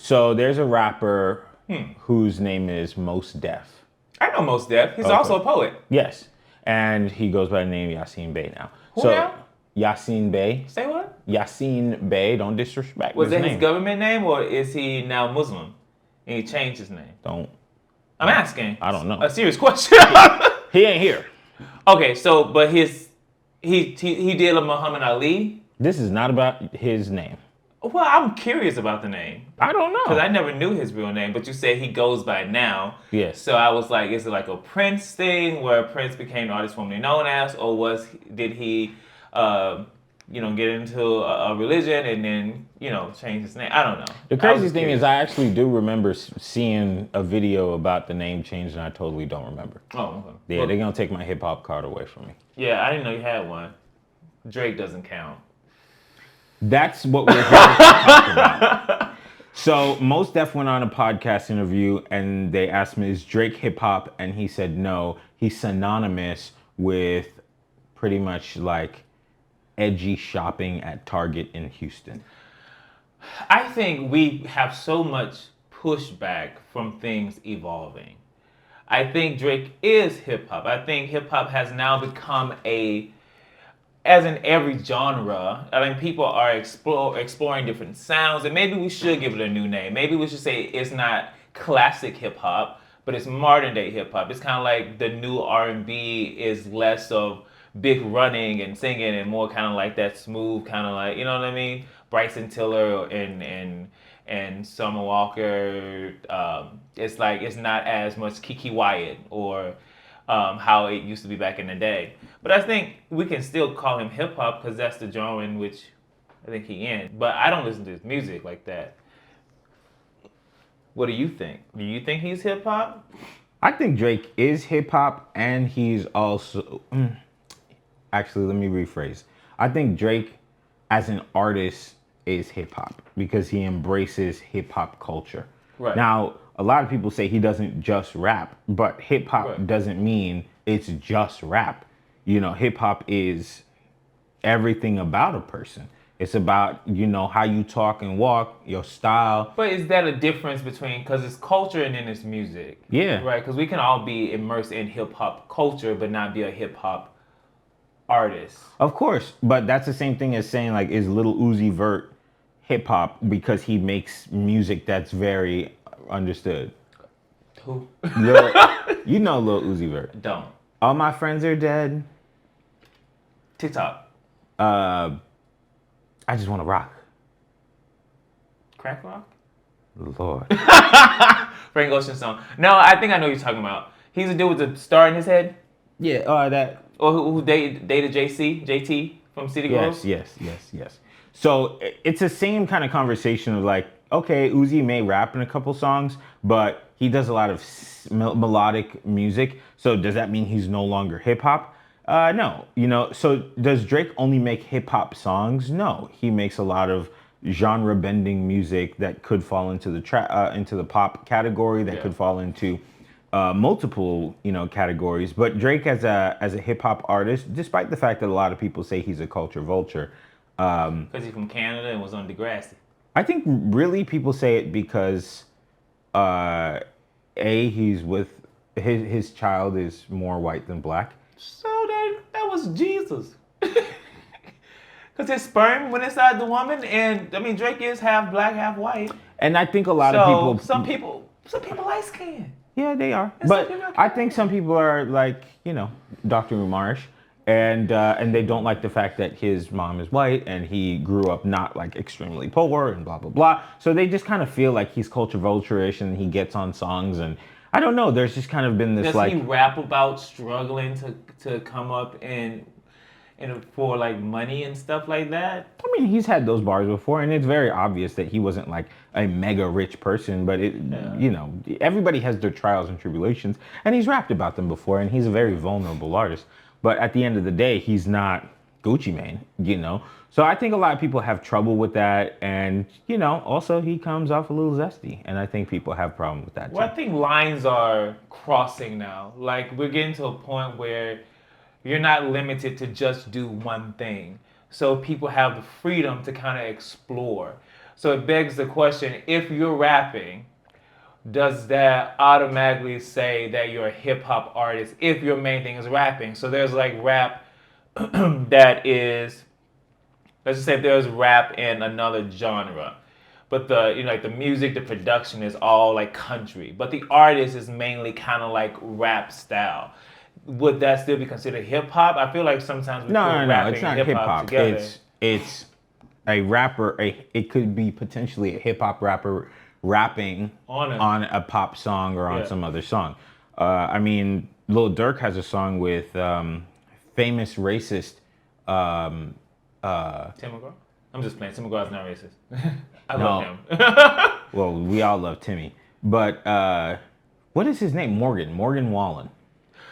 So there's a rapper whose name is Most Def. I know Mos Def. He's also a poet. Yes. And he goes by the name Yasin Bey now. Who now? Yasin Bey. Say what? Yasin Bey. Don't disrespect Was his that name. his government name, or is he now Muslim and he changed his name? I'm asking. I don't know. A serious question. He ain't here. Okay, so but he did a Muhammad Ali. This is not about his name. Well, I'm curious about the name. I don't know. Because I never knew his real name, but you say he goes by now. Yes. So I was like, is it like a Prince thing where Prince became the artist formerly known as, or did he, get into a religion and then, change his name? I don't know. The crazy thing is I actually do remember seeing a video about the name change, and I totally don't remember. Oh, okay. Yeah, they're going to take my hip-hop card away from me. Yeah, I didn't know you had one. Drake doesn't count. That's what we're here to talk about. So Mos Def went on a podcast interview and they asked him, is Drake hip hop? And he said no. He's synonymous with pretty much like edgy shopping at Target in Houston. I think we have so much pushback from things evolving. I think Drake is hip hop. I think hip hop has now become as in every genre, I think people are exploring different sounds, and maybe we should give it a new name. Maybe we should say it's not classic hip hop, but it's modern day hip hop. It's kind of like the new R&B is less of big running and singing and more kind of like that smooth kind of like, you know what I mean? Bryson Tiller and Summer Walker. It's like it's not as much Kiki Wyatt or how it used to be back in the day. But I think we can still call him hip hop because that's the genre in which I think he in. But I don't listen to his music like that. What do you think? Do you think he's hip hop? I think Drake is hip hop, and he's also. Actually, let me rephrase. I think Drake, as an artist, is hip hop because he embraces hip hop culture. Right. Now, a lot of people say he doesn't just rap, but hip hop doesn't mean it's just rap. Hip hop is everything about a person. It's about, how you talk and walk, your style. But is that a difference between, because it's culture and then it's music? Yeah. Right, because we can all be immersed in hip hop culture, but not be a hip hop artist. Of course, but that's the same thing as saying, like, is Lil Uzi Vert hip hop because he makes music that's very understood? Who? You know Lil Uzi Vert. Don't. All my friends are dead. TikTok. I just want to rock. Crack rock? Lord. Frank Ocean song. No, I think I know what you're talking about. He's a dude with a star in his head? Yeah, that. Or who dated JT from City Girls? Yes. So it's the same kind of conversation of like, okay, Uzi may rap in a couple songs, but he does a lot of melodic music. So does that mean he's no longer hip hop? No. So does Drake only make hip hop songs? No. He makes a lot of genre bending music that could fall into the pop category, that could fall into multiple categories. But Drake as a hip hop artist, despite the fact that a lot of people say he's a culture vulture, because he's from Canada and was on Degrassi. I think really people say it because he's with his child is more white than black. So that was Jesus. Because his sperm went inside the woman, and I mean Drake is half black, half white. And I think a lot of people. Some people light skinned. Yeah, they are. But I think some people are like, Dr. Umarsh, and they don't like the fact that his mom is white and he grew up not like extremely poor and blah, blah, blah. So they just kind of feel like he's culture vulture-ish and he gets on songs, and I don't know. There's just kind of been this Does he rap about struggling to come up and for like money and stuff like that? I mean, he's had those bars before, and it's very obvious that he wasn't like a mega rich person, but everybody has their trials and tribulations, and he's rapped about them before, and he's a very vulnerable artist. But at the end of the day, he's not Gucci Mane, So I think a lot of people have trouble with that, and also he comes off a little zesty, and I think people have problems with that too. Well, I think lines are crossing now. Like we're getting to a point where you're not limited to just do one thing. So people have the freedom to kind of explore. So it begs the question: if you're rapping, does that automatically say that you're a hip hop artist if your main thing is rapping? So there's like rap that is, let's just say if there's rap in another genre, but the like the music, the production is all like country, but the artist is mainly kind of like rap style. Would that still be considered hip hop? I feel like sometimes we No, put no, no. rapping It's and not hip hip hop hop. together. It's a rapper. It could be potentially a hip hop rapper rapping On a- on a pop song or on Yeah. some other song. I mean, Lil Durk has a song with famous racist. Um, Tim McGraw? I'm just playing. Tim McGraw's not racist. I No. love him. well, we all love Timmy, but what is his name? Morgan Wallen.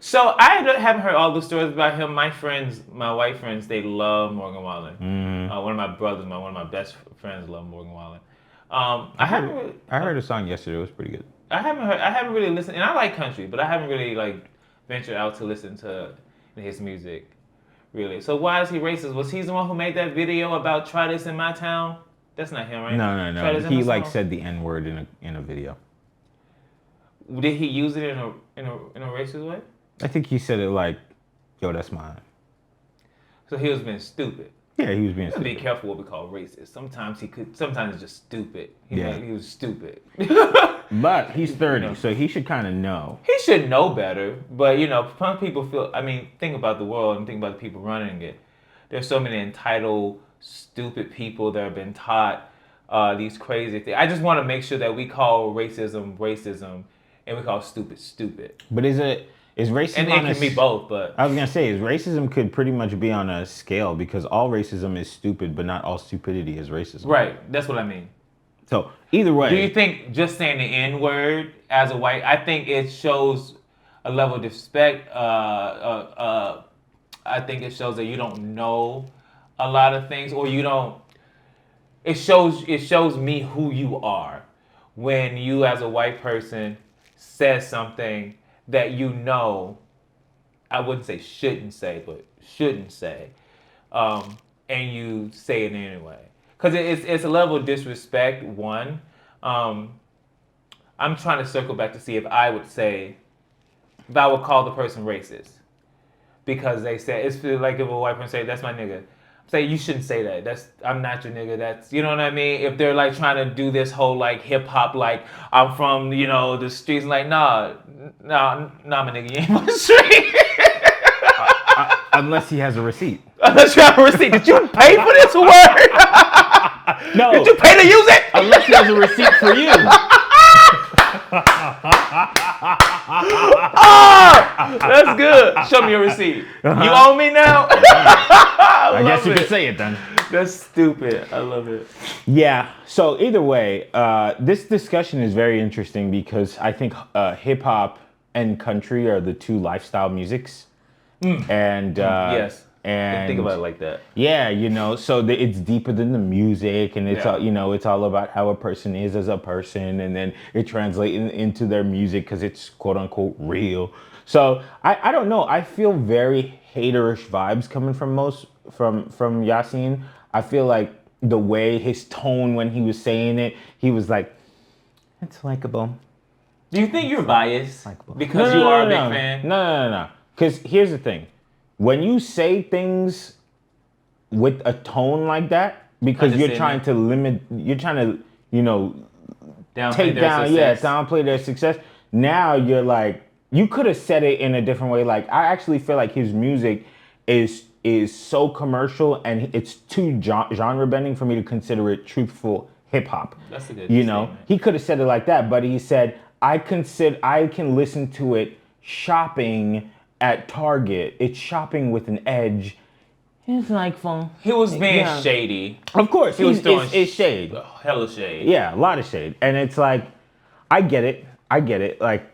So I haven't heard all the stories about him. My friends, my white friends, they love Morgan Wallen. One of my brothers, one of my best friends, love Morgan Wallen. I haven't really, I heard a song yesterday. It was pretty good. I haven't really listened, and I like country, but I haven't really like ventured out to listen to his music, really. So why is he racist? Was he the one who made that video about "Try This in My Town"? That's not him, right? No, Try no. This in He My like Town? said the N word in a video. Did he use it in a racist way? I think he said it like, "Yo, that's mine." So he was being stupid. Yeah, he was being Be stupid. careful what we call racist. Sometimes it's just stupid. Yeah. He was stupid. But he's 30, so he should kind of know. He should know better, but some people feel. I mean, think about the world and think about the people running it. There's so many entitled, stupid people that have been taught these crazy things. I just want to make sure that we call racism racism, and we call stupid stupid. But is racism And it on can be both, but I was gonna say is racism could pretty much be on a scale because all racism is stupid, but not all stupidity is racism. right. That's what I mean. So either way, Do you think just saying the N word as a white? I think it shows a level of respect. I think it shows that you don't know a lot of things, or you don't. It shows me who you are when you, as a white person, says something that you know. I wouldn't say shouldn't say, but shouldn't say, and you say it anyway. Because it's a level of disrespect, one. I'm trying to circle back to see if I would call the person racist. Because they say, it's like if a white person say, that's my nigga. Say, you shouldn't say that. I'm not your nigga. That's, you know what I mean? If they're like trying to do this whole like hip hop, like I'm from, the streets, like, nah, my nigga, you ain't from the street. unless he has a receipt. Unless you have a receipt. Did you pay for this word? No, Did you pay to use it? unless he has a receipt for you. Oh, that's good. Show me your receipt. You owe me now? I guess you could say it then. That's stupid. I love it. Yeah. So either way, this discussion is very interesting because I think hip hop and country are the two lifestyle musics. And Yes. and Think about it like that. yeah, so it's deeper than the music, and it's Yeah. all, it's all about how a person is as a person, and then it translates into their music because it's quote unquote real. So I don't know. I feel very haterish vibes coming from from Yasin. I feel like the way his tone when he was saying it, he was like, it's likable. Do you think you're biased Likable. because No, you no, are a no, big no. fan? No. Because here's the thing. When you say things with a tone like that, because you're trying to Downplay take their down, success. downplay their success. Now you're like, you could have said it in a different way. Like, I actually feel like his music is so commercial and it's too genre bending for me to consider it truthful hip hop. That's a good You know, statement. he could have said it like that, but he said, I can listen to it shopping at Target. It's shopping with an edge. It's like fun. He was being Yeah. shady. Of course, He was throwing it's shade. Hella shade. Yeah, a lot of shade. And it's like, I get it. Like,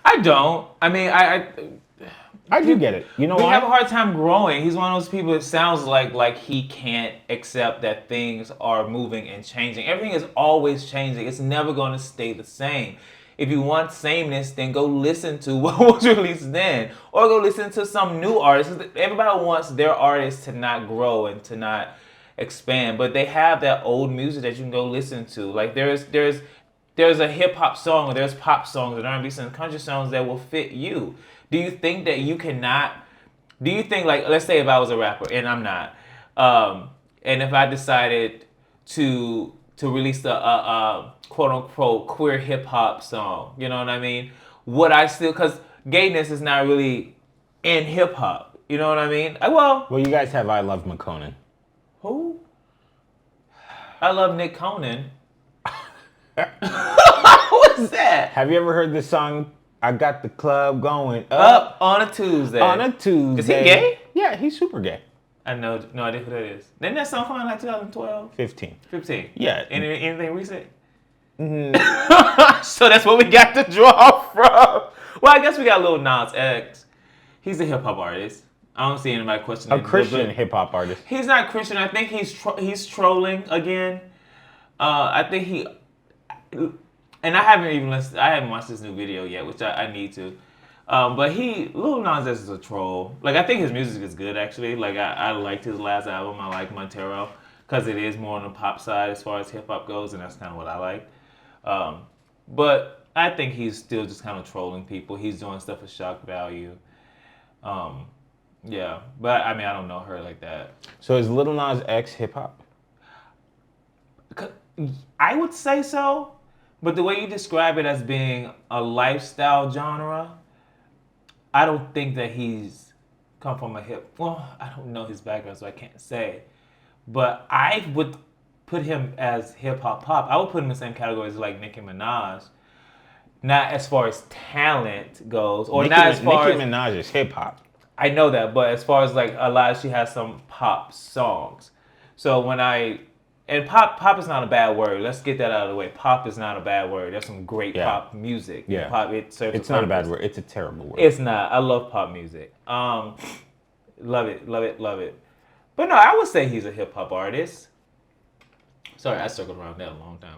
I don't. I mean, I do get it. You know we why? have a hard time growing. He's one of those people that sounds like he can't accept that things are moving and changing. Everything is always changing. It's never going to stay the same. If you want sameness, then go listen to what was released then, or go listen to some new artists. Everybody wants their artists to not grow and to not expand. But they have that old music that you can go listen to. Like there's a hip hop song, or there's pop songs, and R&B songs, country songs that will fit you. Do you think that you cannot? Do you think, like, let's say if I was a rapper and I'm not, and if I decided to release a quote unquote queer hip hop song, you know what I mean? Would I still? Because gayness is not really in hip hop. You know what I mean? Well, Well, you guys have I Love McConan. who? I love Nick Conan. What's that? Have you ever heard the song I Got the Club Going Up on a Tuesday. on a Tuesday? Is he gay? Yeah, he's super gay. I know no idea who that is. Didn't that song come out in like 2012? 15. 15. Yeah. Anything recent? So that's what we got to draw from. Well, I guess we got Lil Nas X. He's a hip hop artist. I don't see anybody questioning. A Christian hip hop artist. He's not Christian. I think he's trolling again. I think he, and I haven't even listened. I haven't watched this new video yet, which I need to. But Lil Nas X is a troll. Like, I think his music is good, actually. Like, I liked his last album. I like Montero because it is more on the pop side as far as hip hop goes, and that's kind of what I like. But I think he's still just kind of trolling people. He's doing stuff for shock value. Yeah, but I mean, I don't know her like that. So is Lil Nas X hip hop? I would say so, but the way you describe it as being a lifestyle genre, I don't think that he's come from a hip. Well, I don't know his background, so I can't say. But I would put him as hip hop pop. I would put him in the same category as like Nicki Minaj. Not as far as talent goes, or not as far Nicki as Minaj is hip hop. I know that, but as far as like a lot, she has some pop songs. So when and pop is not a bad word. Let's get that out of the way. Pop is not a bad word. There's some great pop music. Yeah. Pop, it serves It's a not a bad purpose. word. It's a terrible word. It's not. I love pop music. Love it, love it, love it. But no, I would say he's a hip hop artist. Sorry, I circled around that a long time,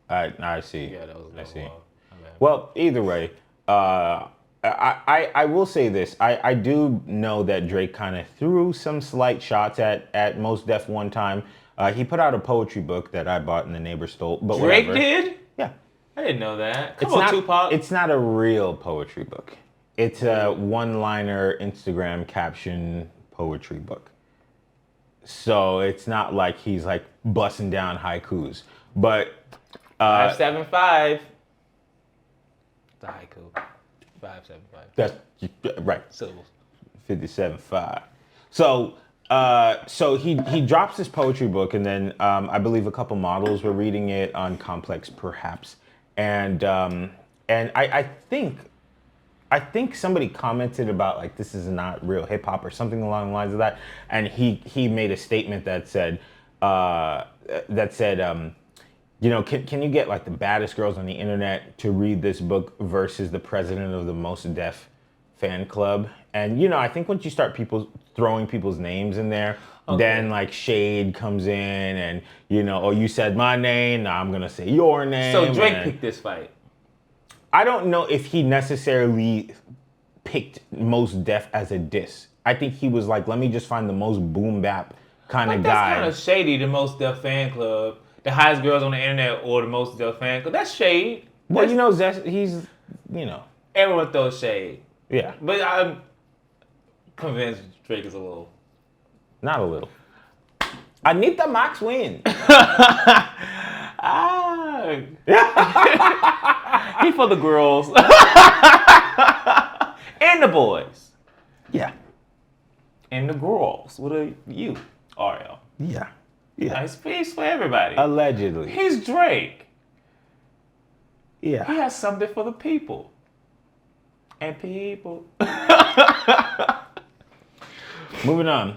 huh? I see. Yeah, that was a I see. while. My bad. Well, either way, I will say this. I do know that Drake kind of threw some slight shots at Mos Def one time. He put out a poetry book that I bought and the neighbor stole. But Drake whatever. did? Yeah. I didn't know that. Come It's on, not, Tupac. It's not a real poetry book. It's a one-liner Instagram caption poetry book. So it's not like he's like busting down haikus. But 575. The haiku. 575. that's right. Syllables. 57.5. So he drops this poetry book, and then I believe a couple models were reading it on Complex, perhaps, and I think somebody commented about like this is not real hip hop or something along the lines of that, and he made a statement that said can you get like the baddest girls on the internet to read this book versus the president of the Mos Def fan club? And I think once you start throwing people's names in there, then like shade comes in, and oh, you said my name, now I'm gonna say your name. So Drake picked this fight. I don't know if he necessarily picked Mos Def as a diss. I think he was like, let me just find the most boom bap kind of That's guy. kind of shady, the Mos Def fan club. The highest girls on the internet or the Mos Def fan club. That's shade. Well, he's Everyone throws shade. yeah, But I'm convinced Drake is a little. not a little. Anita Max win. He for the girls. And the boys. Yeah, And the girls. What are you, RL? yeah. He's for everybody. Allegedly. He's Drake. He Yeah. has something for the people. And people. Moving on.